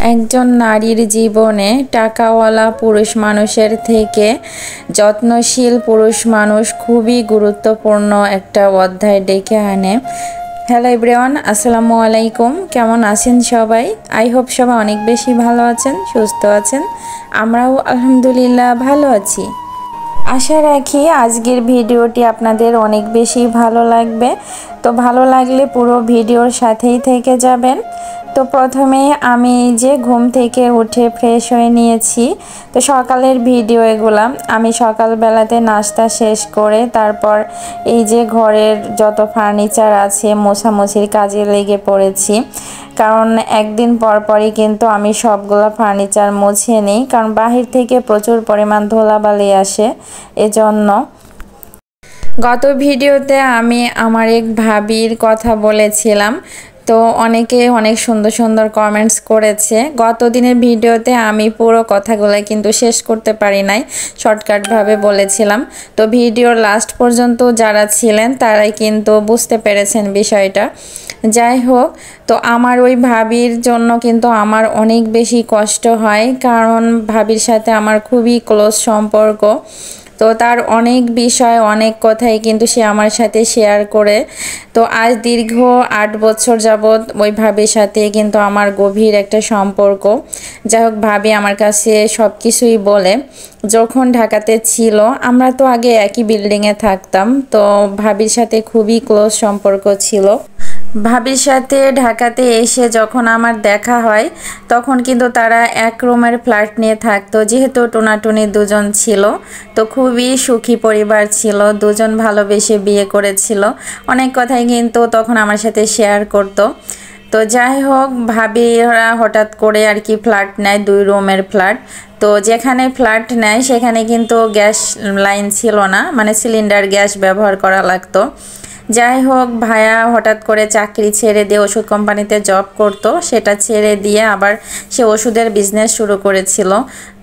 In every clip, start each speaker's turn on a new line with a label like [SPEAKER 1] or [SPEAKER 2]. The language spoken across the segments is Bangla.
[SPEAKER 1] একজন নারীর জীবনে টাকাওয়ালা পুরুষ মানুষের থেকে যত্নশীল পুরুষ মানুষ খুবই গুরুত্বপূর্ণ একটা অধ্যায় ডেকে আনে। হ্যালো এভরিওয়ান, আসসালামু আলাইকুম। কেমন আছেন সবাই? আই হোপ সবাই অনেক বেশি ভালো আছেন, সুস্থ আছেন। আমরাও আলহামদুলিল্লাহ ভালো আছি। আশা রাখি আজকের ভিডিওটি আপনাদের অনেক বেশি ভালো লাগবে। তো ভালো লাগলে পুরো ভিডিওর সাথেই থেকে যাবেন। তো প্রথমে আমি যে ঘুম থেকে উঠে ফ্রেশ হয়ে নিয়েছি। তো সকালের ভিডিও এগুলো। আমি সকালবেলাতে নাস্তা শেষ করে তারপর এই যে ঘরের যত ফার্নিচার আছে মোছামুছির কাজে লেগে পড়েছি। কারণ একদিন পর পরই কিন্তু আমি সবগুলো ফার্নিচার মুছে নিই, কারণ বাহির থেকে প্রচুর পরিমাণ ধুলাবালি আসে এজন্য। গত ভিডিওতে আমি আমার এক ভাবির কথা বলেছিলাম, তো অনেকে অনেক সুন্দর সুন্দর কমেন্টস করেছে। গত দিনের ভিডিওতে আমি পুরো কথাগুলো কিন্তু শেষ করতে পারি নাই, শর্টকাটভাবে বলেছিলাম। তো ভিডিওর লাস্ট পর্যন্ত যারা ছিলেন তারাই কিন্তু বুঝতে পেরেছেন বিষয়টা। যাই হোক, তো আমার ওই ভাবির জন্য কিন্তু আমার অনেক বেশি কষ্ট হয়, কারণ ভাবির সাথে আমার খুবই ক্লোজ সম্পর্ক। তো তার অনেক বিষয় অনেক কথাই কিন্তু সে আমার সাথে শেয়ার করে। তো আজ দীর্ঘ 8 বছর যাবৎ ওই ভাবির সাথে কিন্তু আমার গভীর একটা সম্পর্ক। যাই হোক, ভাবি আমার কাছে সব কিছুই বলে। যখন ঢাকাতে ছিল, আমরা তো আগে একই বিল্ডিংয়ে থাকতাম, তো ভাবির সাথে খুবই ক্লোজ সম্পর্ক ছিল। ভাবির সাথে ঢাকাতে এসে যখন আমার দেখা হয় তখন কিন্তু তারা এক রুমের ফ্ল্যাট নিয়ে থাকতো, যেহেতু টোনাটুনি দুজন ছিল। তো খুবই সুখী পরিবার ছিল, দুজন ভালোবেসে বিয়ে করেছিল। অনেক কথাই কিন্তু তখন আমার সাথে শেয়ার করতো। তো যাই হোক, ভাবিরা হঠাৎ করে আর কি ফ্ল্যাট নেয়, 2 রুমের ফ্ল্যাট। তো যেখানে ফ্ল্যাট নেয় সেখানে কিন্তু গ্যাস লাইন ছিল না, মানে সিলিন্ডার গ্যাস ব্যবহার করা লাগতো। যাই হোক, ভাইয়া হঠাৎ করে চাকরি ছেড়ে দিয়ে ওষুধ কোম্পানিতে জব করত, সেটা ছেড়ে দিয়ে আবার সে ওষুধের বিজনেস শুরু করেছিল।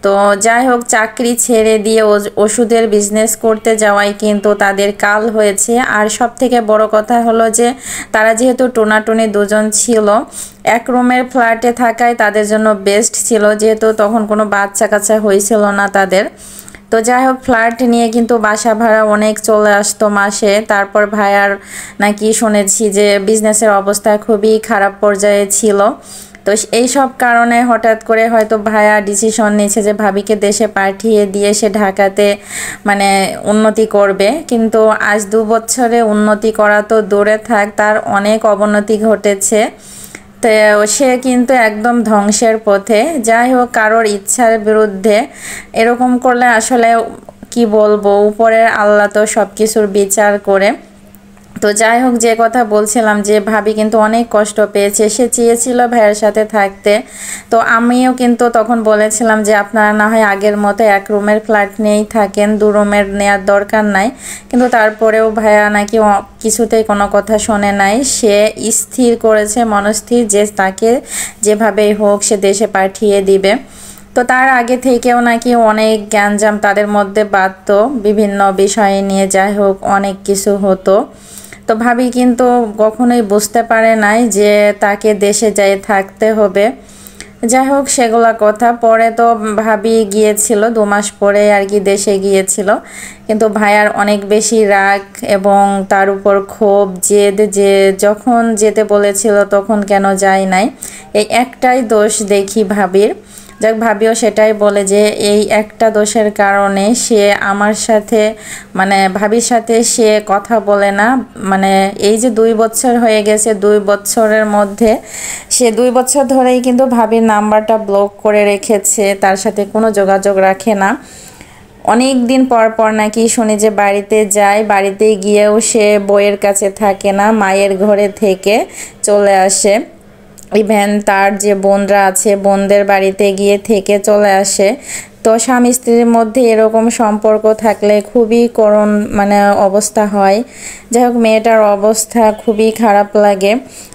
[SPEAKER 1] তো যাই হোক, চাকরি ছেড়ে দিয়ে ওষুধের বিজনেস করতে যাওয়াই কিন্তু তাদের কাল হয়েছে। আর সব থেকে বড় কথা হলো যে তারা যেহেতু টোনাটুনি দুজন ছিল, এক রুমের ফ্ল্যাটে থাকায় তাদের জন্য বেস্ট ছিল, যেহেতু তখন কোনো বাচ্চা কাচ্চা হয়েছিল না তাদের। তো যাই হোক, ফ্ল্যাট নিয়ে কিন্তু বাসা ভাড়া অনেক চলে আসতো মাসে। তারপর ভাইয়ার নাকি শুনেছি যে বিজনেসের অবস্থা খুবই খারাপ পর্যায়ে ছিল। তো এই সব কারণে হঠাৎ করে হয়তো ভাইয়া ডিসিশন নিয়েছে যে ভাবিকে দেশে পাঠিয়ে দিয়ে সে ঢাকাতে মানে উন্নতি করবে। কিন্তু আজ 2 বছরে উন্নতি করা তো দূরে থাক, তার অনেক অবনতি ঘটেছে। তো সে কিন্তু একদম ধ্বংসের পথে। যাই হোক, কারোর ইচ্ছার বিরুদ্ধে এরকম করলে আসলে কি বলবো, উপরের আল্লাহ তো সব কিছুর বিচার করে। তো যাই হোক, যে কথা বলছিলাম যে ভাবি কিন্তু অনেক কষ্ট পেয়েছে, সে চেয়েছিল ভাইয়ের সাথে থাকতে। তো আমিও কিন্তু তখন বলেছিলাম যে আপনারা না হয় আগের মতো এক রুমের ফ্ল্যাট নিয়েই থাকেন, 2 রুমের নেওয়ার দরকার নাই। কিন্তু তারপরেও ভাইয়া নাকি কিছুতেই কোনো কথা শোনে নাই। সে স্থির করেছে, মনস্থির, যে তাকে যেভাবেই হোক সে দেশে পাঠিয়ে দিবে। তো তার আগে থেকেও নাকি অনেক গ্যাঞ্জাম তাদের মধ্যে বাধতো বিভিন্ন বিষয় নিয়ে। যাই হোক, অনেক কিছু হতো। তো ভাবি কিন্তু কখনোই বুঝতে পারে নাই যে তাকে দেশে যাই থাকতে হবে। যাই হোক, সেগুলা কথা পরে। তো ভাবি গিয়েছিল 2 মাস পরে আর কি দেশে গিয়েছিল, কিন্তু ভাইয়ার অনেক বেশি রাগ এবং তার উপর ক্ষোভ, জেদ, যে যখন যেতে বলেছিল তখন কেন যায় নাই। এই একটাই দোষ দেখি ভাবির। যাক, ভাবিও সেটাই বলে যে এই একটা দোষের কারণে সে আমার সাথে মানে ভাবির সাথে সে কথা বলে না। মানে এই যে 2 বছর হয়ে গেছে, 2 বছরের মধ্যে সে 2 বছর ধরেই কিন্তু ভাবির নাম্বারটা ব্লক করে রেখেছে, তার সাথে কোনো যোগাযোগ রাখে না। অনেক দিন পর পর নাকি শুনি যে বাড়িতে যায়, বাড়িতে গিয়েও সে বইয়ের কাছে থাকে না, মায়ের ঘরে থেকে চলে আসে। ইভেন তার যে বোনরা আছে বোনদের বাড়িতে গিয়ে থেকে চলে আসে। তো স্বামী স্ত্রীর মধ্যে এরকম সম্পর্ক থাকলে খুবই করুণ মানে অবস্থা হয়। যাই হোক, মেয়েটার অবস্থা খুবই খারাপ লাগে।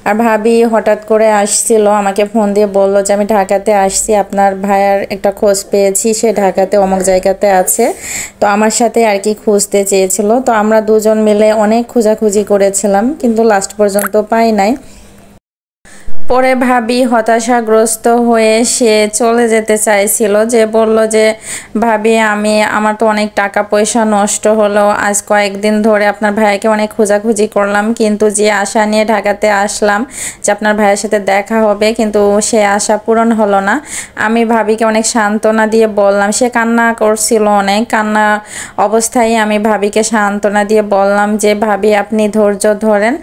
[SPEAKER 1] আর ভাবি হঠাৎ করে আসছিল, আমাকে ফোন দিয়ে বলল যে আমি ঢাকাতে আসছি, আপনার ভাইয়ার একটা খোঁজ পেয়েছি, সে ঢাকাতে অমুক জায়গাতে আছে। তো আমার সাথে আর কি খুঁজতে চেয়েছিল। তো আমরা দুজন মিলে অনেক খোঁজাখুঁজি করেছিলাম, কিন্তু লাস্ট পর্যন্ত পাই নাই। পরে ভাবি হতাশাগ্রস্ত হয়ে সে চলে যেতে চাইছিল, যে বলল যে ভাবি আমার তো অনেক টাকা পয়সা নষ্ট হলো, আজ কয়েকদিন ধরে আপনার ভাইয়াকে অনেক খোঁজাখুঁজি করলাম, কিন্তু যে আশা নিয়ে ঢাকাতে আসলাম যে আপনার ভাইয়ের সাথে দেখা হবে, কিন্তু সে আশা পূরণ হলো না। আমি ভাবিকে অনেক সান্ত্বনা দিয়ে বললাম, সে কান্না করছিল, অনেক কান্না অবস্থায় আমি ভাবিকে সান্ত্বনা দিয়ে বললাম যে ভাবি আপনি ধৈর্য ধরেন,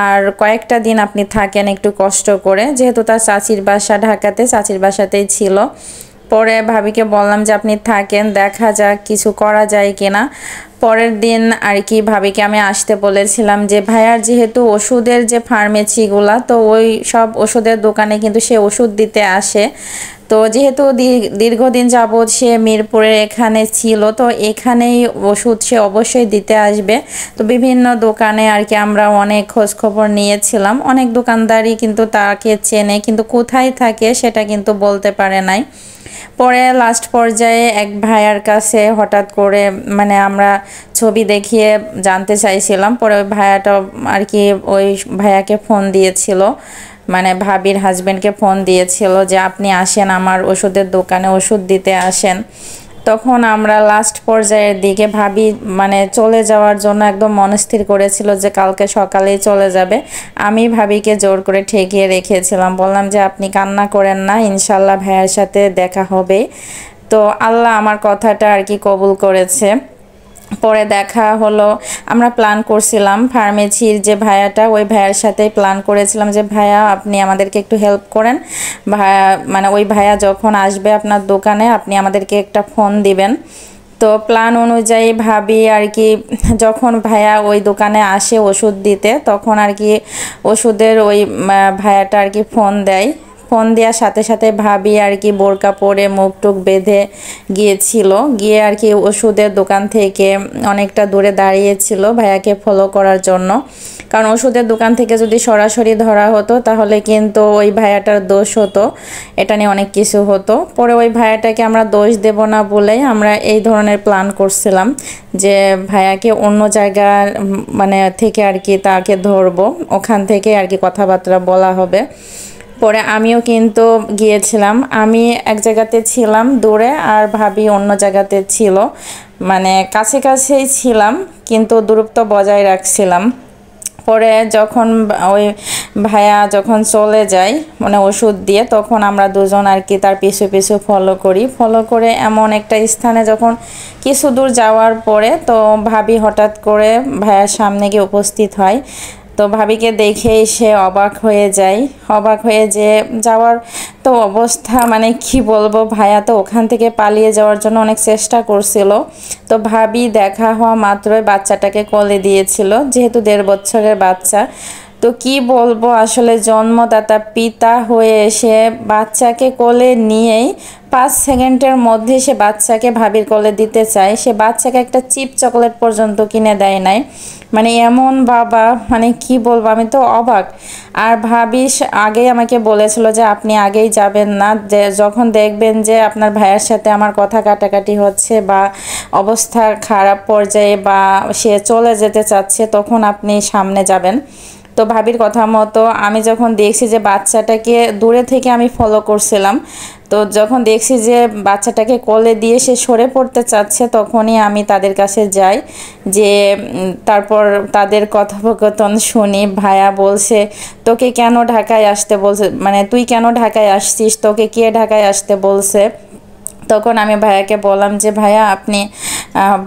[SPEAKER 1] আর কয়েকটা দিন আপনি থাকেন একটু কষ্ট করে, যেহেতু তার চাচির বাসা ঢাকাতে, চাচির বাসাতেই ছিল। পরে ভাবিকে বললাম যে আপনি থাকেন, দেখা যাক কিছু করা যায় কিনা। পরের দিন আর কি ভাবিকে আমি আসতে বলেছিলাম, যে ভাইয়ার যেহেতু ওষুধের যে ফার্মেসিগুলা, তো ওই সব ওষুধের দোকানে কিন্তু সে ওষুধ দিতে আসে। তো যেহেতু দীর্ঘদিন যাবৎ সে মিরপুরের এখানে ছিল, তো এখানেই ওষুধ সে অবশ্যই দিতে আসবে। তো বিভিন্ন দোকানে আর কি আমরা অনেক খোঁজখবর নিয়েছিলাম, অনেক দোকানদারই কিন্তু তাকে চেনে, কিন্তু কোথায় থাকে সেটা কিন্তু বলতে পারে নাই। পরে লাস্ট পর্যায়ে এক ভাইয়ার কাছে হঠাৎ করে মানে আমরা ছবি দেখিয়ে জানতে চাইছিলাম, পরে ওই ভাইয়াটা আর কি ওই ভাইয়াকে ফোন দিয়েছিল, মানে ভাবির হাজবেন্ডকে ফোন দিয়েছিল যে আপনি আসেন আমার ওষুধের দোকানে ওষুধ দিতে আসেন। তখন আমরা লাস্ট পর্যায়ের দিকে ভাবি মানে চলে যাওয়ার জন্য একদম মনস্থির করেছিল যে কালকে সকালেই চলে যাবে। আমি ভাবিকে জোর করে ঠেকিয়ে রেখেছিলাম, বললাম যে আপনি কান্না করেন না, ইনশাল্লাহ ভাইয়ের সাথে দেখা হবে। তো আল্লাহ আমার কথাটা আর কি কবুল করেছে। পরে দেখা হলো, আমরা প্ল্যান করছিলাম ফার্মেসির যে ভাইয়াটা, ওই ভাইয়ার সাথে প্ল্যান করেছিলাম যে ভাইয়া আপনি আমাদেরকে একটু হেল্প করেন, ভাইয়া মানে ওই ভাইয়া যখন আসবে আপনার দোকানে আপনি আমাদেরকে একটা ফোন দিবেন। তো প্ল্যান অনুযায়ী ভাবি আর কি যখন ভাইয়া ওই দোকানে আসে ওষুধ দিতে, তখন আর কি ওষুধের ওই ভাইয়াটা আর কি ফোন দেয়। ফোন দেওয়ার সাথে সাথে ভাবি আর কি বোরকা পরে মুখ টুক বেঁধে গিয়েছিল, গিয়ে আর কি ওষুধের দোকান থেকে অনেকটা দূরে দাঁড়িয়েছিল ভাইয়াকে ফলো করার জন্য। কারণ ওষুধের দোকান থেকে যদি সরাসরি ধরা হতো তাহলে কিন্তু ওই ভাইয়াটার দোষ হতো, এটা নিয়ে অনেক কিছু হতো। পরে ওই ভাইয়াটাকে আমরা দোষ দেব না বলেই আমরা এই ধরনের প্ল্যান করছিলাম যে ভাইয়াকে অন্য জায়গার মানে থেকে আর কি তাকে ধরবো, ওখান থেকে আর কি কথাবার্তা বলা হবে। পরে আমিও কিন্তু গিয়েছিলাম, আমি এক জায়গাতে ছিলাম দূরে আর ভাবি অন্য জায়গাতে ছিল, মানে কাছে কাছেই ছিলাম কিন্তু দূরত্ব বজায় রাখছিলাম। পরে যখন ওই ভাইয়া যখন চলে যায় মানে ওষুধ দিয়ে, তখন আমরা দুজন আর কি তার পিছু পিছু ফলো করে এমন একটা স্থানে যখন কিছু দূর যাওয়ার পরে তো ভাবি হঠাৎ করে ভাইয়ার সামনে গিয়ে উপস্থিত হয়। তো ভাবিকে দেখেই সে অবাক হয়ে যায়, অবাক হয়ে যে যাওয়ার তো অবস্থা মানে কি বলবো, ভাইয়া তো ওখান থেকে পালিয়ে যাওয়ার জন্য অনেক চেষ্টা করছিল। তো ভাবি দেখা হওয়া মাত্রই বাচ্চাটাকে কোলে দিয়েছিল, যেহেতু 1.5 বছরের বাচ্চা। তো কি বলবো আসলে জন্মদাতা পিতা হয়ে এসে বাচ্চাকে কোলে নিয়েই 5 সেকেন্ডের মধ্যে সে বাচ্চাকে ভাবির কোলে দিতে চায়, সে বাচ্চাকে একটা চিপ চকলেট পর্যন্ত কিনে দেয় নাই। মানে এমন বাবা, মানে কি বলবো, আমি তো অবাক। আর ভাবি আগেই আমাকে বলেছিল যে আপনি আগেই যাবেন না, যে যখন দেখবেন যে আপনার ভাইয়ের সাথে আমার কথা কাটাকাটি হচ্ছে বা অবস্থা খারাপ পর্যায়ে বা সে চলে যেতে চাচ্ছে তখন আপনি সামনে যাবেন। তো ভাবির কথা মতো আমি যখন দেখছি যে বাচ্চাটাকে দূরে থেকে আমি ফলো করছিলাম, তো যখন দেখছি যে বাচ্চাটাকে কোলে দিয়ে সে সরে পড়তে চাচ্ছে তখনই আমি তাদের কাছে যাই, যে তারপর তাদের কথোপকথন শুনি। ভাইয়া বলছে তোকে কেন ঢাকায় আসতে বলছে, মানে তুই কেন ঢাকায় আসছিস, তোকে কে ঢাকায় আসতে বলছে। তখন আমি ভাইয়াকে বললাম যে ভাইয়া আপনি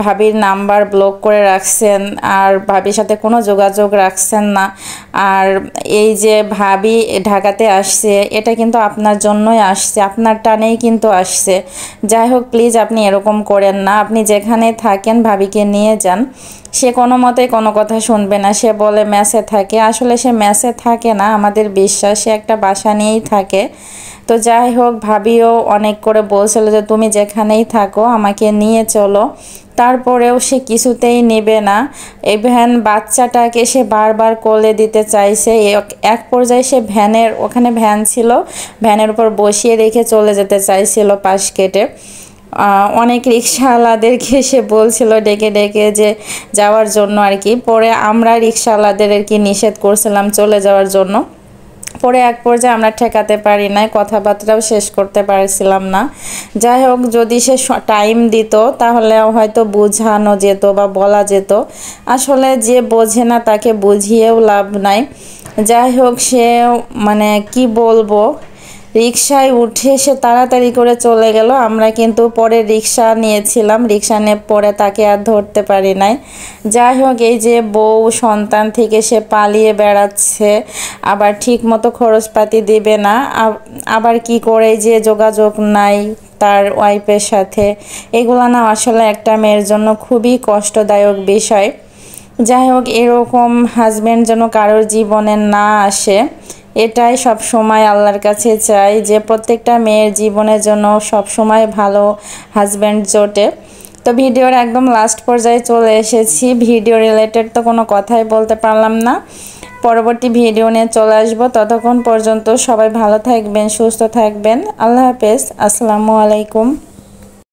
[SPEAKER 1] ভাবির নাম্বার ব্লক করে রাখছেন আর ভাবির সাথে কোনো যোগাযোগ রাখছেন না, আর এই যে ভাবি ঢাকাতে আসছে এটা কিন্তু আপনার জন্যই আসছে, আপনার টানেই কিন্তু আসছে। যাই হোক প্লিজ আপনি এরকম করেন না, আপনি যেখানে থাকেন ভাবিকে নিয়ে যান। সে কোনো মতেই কোনো কথা শুনবে না, সে বলে মেসে থাকে, আসলে সে মেসে থাকে না, আমাদের বিশ্বাস সে একটা বাসা নিয়েই থাকে। তো যাই হোক ভাবিও অনেক করে বলছিল যে তুমি যেখানেই থাকো আমাকে নিয়ে চলো, তারপরেও সে কিছুতেই নেবে না। ইভেন বাচ্চাটাকে সে বারবার কোলে দিতে চাইছে, এক পর্যায়ে সে ওখানে ভ্যান ছিল, ভ্যানের উপর বসিয়ে রেখে চলে যেতে চাইছিল পাশ কেটে। অনেক রিক্সাওয়ালাদেরকে সে বলছিল ডেকে ডেকে যে যাওয়ার জন্য আর কি। পরে আমরা রিক্সাওয়ালাদের আর কি নিষেধ করছিলাম চলে যাওয়ার জন্য। পরে এক পর্যায়ে আমরা ঠেকাতে পারি নাই, কথাবার্তাও শেষ করতে পারছিলাম না। যাই হোক, যদি সে টাইম দিত তাহলে হয়তো বোঝানো যেত বা বলা যেত। আসলে যে বোঝে না তাকে বুঝিয়েও লাভ নাই। যাই হোক, সে মানে কি বলবো, রিকশায় উঠে সে তাড়াতাড়ি করে চলে গেল। আমরা কিন্তু পরে রিকশা নিয়েছিলাম, রিকশা নিয়ে পরে তাকে আর ধরতে পারি নাই। যাই হোক, এই যে বউ সন্তান থেকে সে পালিয়ে বেড়াচ্ছে, আবার ঠিক মতো খরচপাতি দেবে না, আবার কি করে যে যোগাযোগ নাই তার ওয়াইফের সাথে, এগুলো না আসলে একটা মেয়ের জন্য খুবই কষ্টদায়ক বিষয়। যাই হোক, এরকম হাজব্যান্ড যেন কারোর জীবনে না আসে, এটাই সব সময় আল্লাহর কাছে চাই যে প্রত্যেকটা মেয়ের জীবনের জন্য সব সময় ভালো হাজব্যান্ড জোটে। তো ভিডিওর একদম লাস্ট পর্যায়ে চলে এসেছি। ভিডিও রিলেটেড তো কোনো কথাই বলতে পারলাম না, পরবর্তী ভিডিও নিয়ে চলে আসবো। ততক্ষণ পর্যন্ত সবাই ভালো থাকবেন, সুস্থ থাকবেন। আল্লাহ হাফেজ, আসসালামু আলাইকুম।